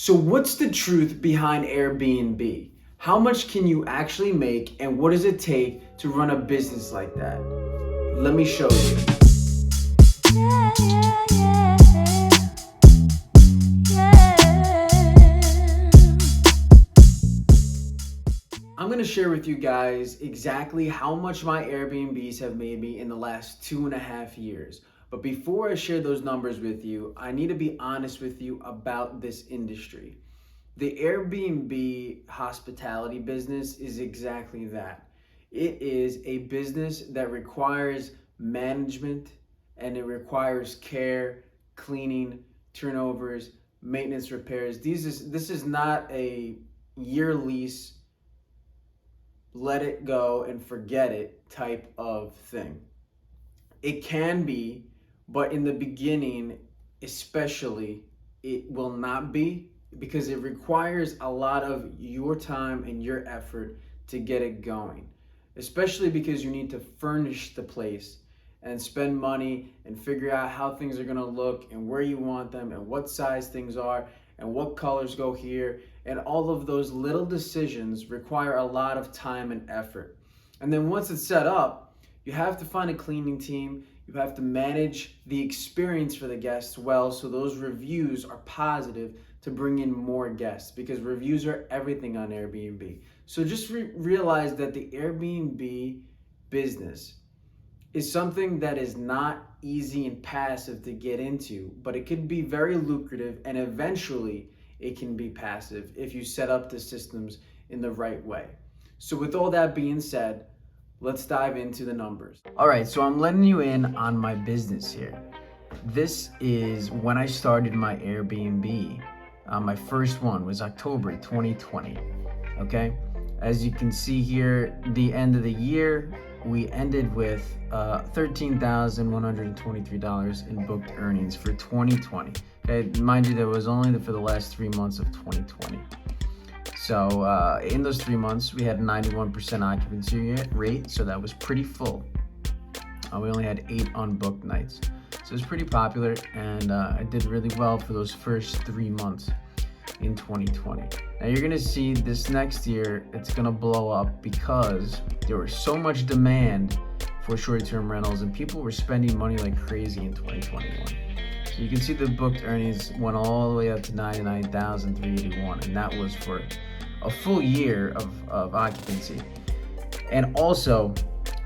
So what's the truth behind Airbnb? How much can you actually make, and what does it take to run a business like that? Let me show you. I'm going to share with you guys exactly how much my Airbnbs have made me in the last 2.5 years. But before I share those numbers with you, I need to be honest with you about this industry. The Airbnb hospitality business is exactly that. It is a business that requires management, and it requires care, cleaning, turnovers, maintenance, repairs. This is not a year lease, let it go and forget it type of thing. It can be, but in the beginning, especially, it will not be, because it requires a lot of your time and your effort to get it going. Especially because you need to furnish the place and spend money and figure out how things are going to look and where you want them and what size things are and what colors go here. And all of those little decisions require a lot of time and effort. And then once it's set up, you have to find a cleaning team. You have to manage the experience for the guests well, so those reviews are positive to bring in more guests, because reviews are everything on Airbnb. So just realize that the Airbnb business is something that is not easy and passive to get into, but it could be very lucrative, and eventually it can be passive if you set up the systems in the right way. So with all that being said, let's dive into the numbers. All right, so I'm letting you in on my business here. This is when I started my Airbnb. My first one was October 2020, okay? As you can see here, the end of the year, we ended with $13,123 in booked earnings for 2020. Okay, mind you, that was only for the last 3 months of 2020. So in those 3 months, we had 91% occupancy rate, so that was pretty full. We only had 8 unbooked nights. So it was pretty popular, and I did really well for those first 3 months in 2020. Now you're gonna see this next year, it's gonna blow up because there was so much demand for short-term rentals, and people were spending money like crazy in 2021. So you can see the booked earnings went all the way up to $99,381, and that was for a full year of occupancy. And also,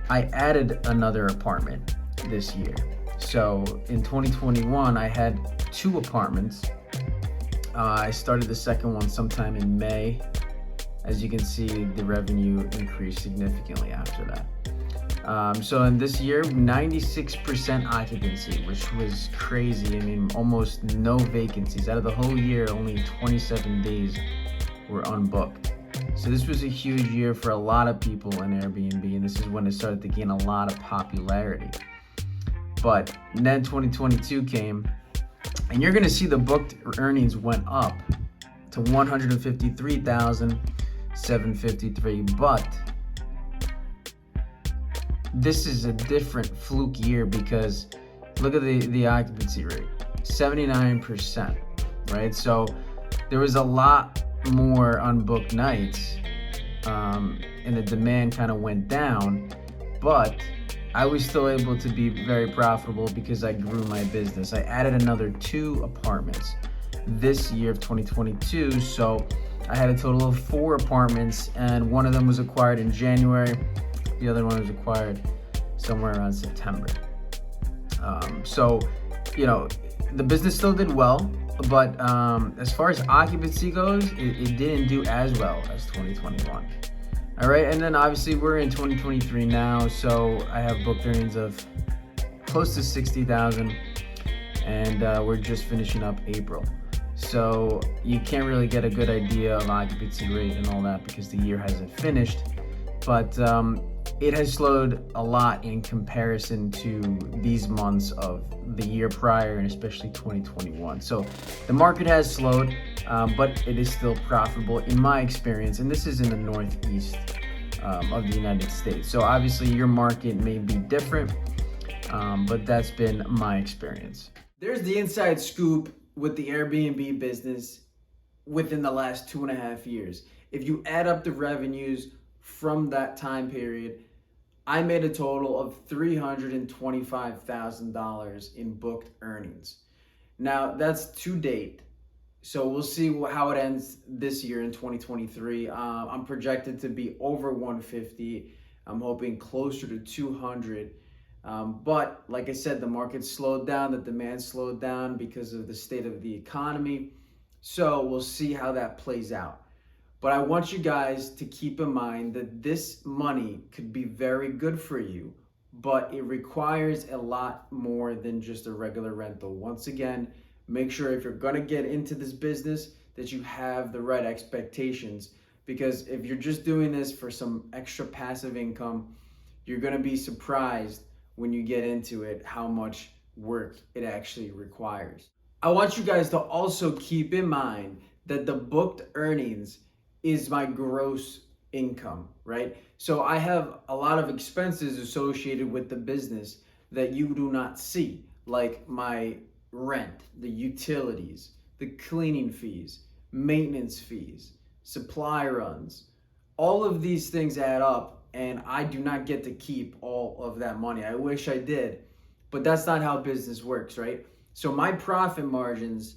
I added another apartment this year. So in 2021, I had 2 apartments. I started the second one sometime in May. As you can see, the revenue increased significantly after that. So in this year, 96% occupancy, which was crazy. I mean, almost no vacancies. Out of the whole year, only 27 days were unbooked. So this was a huge year for a lot of people in Airbnb, and this is when it started to gain a lot of popularity. But then 2022 came, and you're gonna see the booked earnings went up to $153,753, but this is a different fluke year because look at the occupancy rate, 79%, right? So there was a lot more unbooked nights, and the demand kind of went down, but I was still able to be very profitable because I grew my business. I added another 2 apartments this year of 2022, so I had a total of 4 apartments, and one of them was acquired in January. The other one was acquired somewhere around September. So, you know, the business still did well, but as far as occupancy goes, it didn't do as well as 2021. All right, and then obviously we're in 2023 now, so I have booked earnings of close to 60,000, and we're just finishing up April. So you can't really get a good idea of occupancy rate and all that because the year hasn't finished, but it has slowed a lot in comparison to these months of the year prior, and especially 2021. So the market has slowed, but it is still profitable in my experience, and this is in the Northeast of the United States. So obviously your market may be different, but that's been my experience. There's the inside scoop with the Airbnb business. within the last 2.5 years. If you add up the revenues from that time period, I made a total of $325,000 in booked earnings. Now, that's to date. So we'll see how it ends this year in 2023. I'm projected to be over 150. I'm hoping closer to 200. But like I said, the market slowed down, the demand slowed down because of the state of the economy. So we'll see how that plays out. But I want you guys to keep in mind that this money could be very good for you, but it requires a lot more than just a regular rental. Once again, make sure if you're gonna get into this business that you have the right expectations, because if you're just doing this for some extra passive income, you're gonna be surprised when you get into it how much work it actually requires. I want you guys to also keep in mind that the booked earnings is my gross income, right? So I have a lot of expenses associated with the business that you do not see, like my rent, the utilities, the cleaning fees, maintenance fees, supply runs. All of these things add up, and I do not get to keep all of that money. I wish I did, but that's not how business works, right? So my profit margins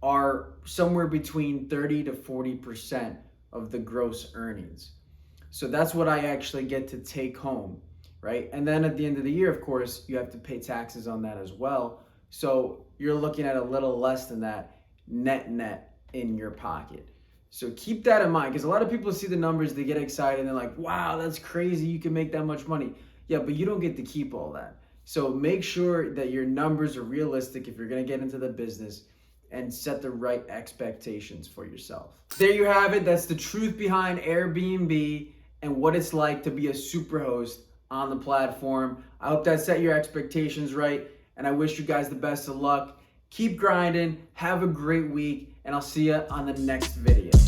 are somewhere between 30 to 40% of the gross earnings. So that's what I actually get to take home, right? And then at the end of the year, of course, you have to pay taxes on that as well. So you're looking at a little less than that net in your pocket. So keep that in mind, because a lot of people see the numbers, they get excited, and they're like, wow, that's crazy, you can make that much money. Yeah, but you don't get to keep all that. So make sure that your numbers are realistic if you're gonna get into the business, and set the right expectations for yourself. There you have it. That's the truth behind Airbnb and what it's like to be a superhost on the platform. I hope that set your expectations right, and I wish you guys the best of luck. Keep grinding, have a great week, and I'll see you on the next video.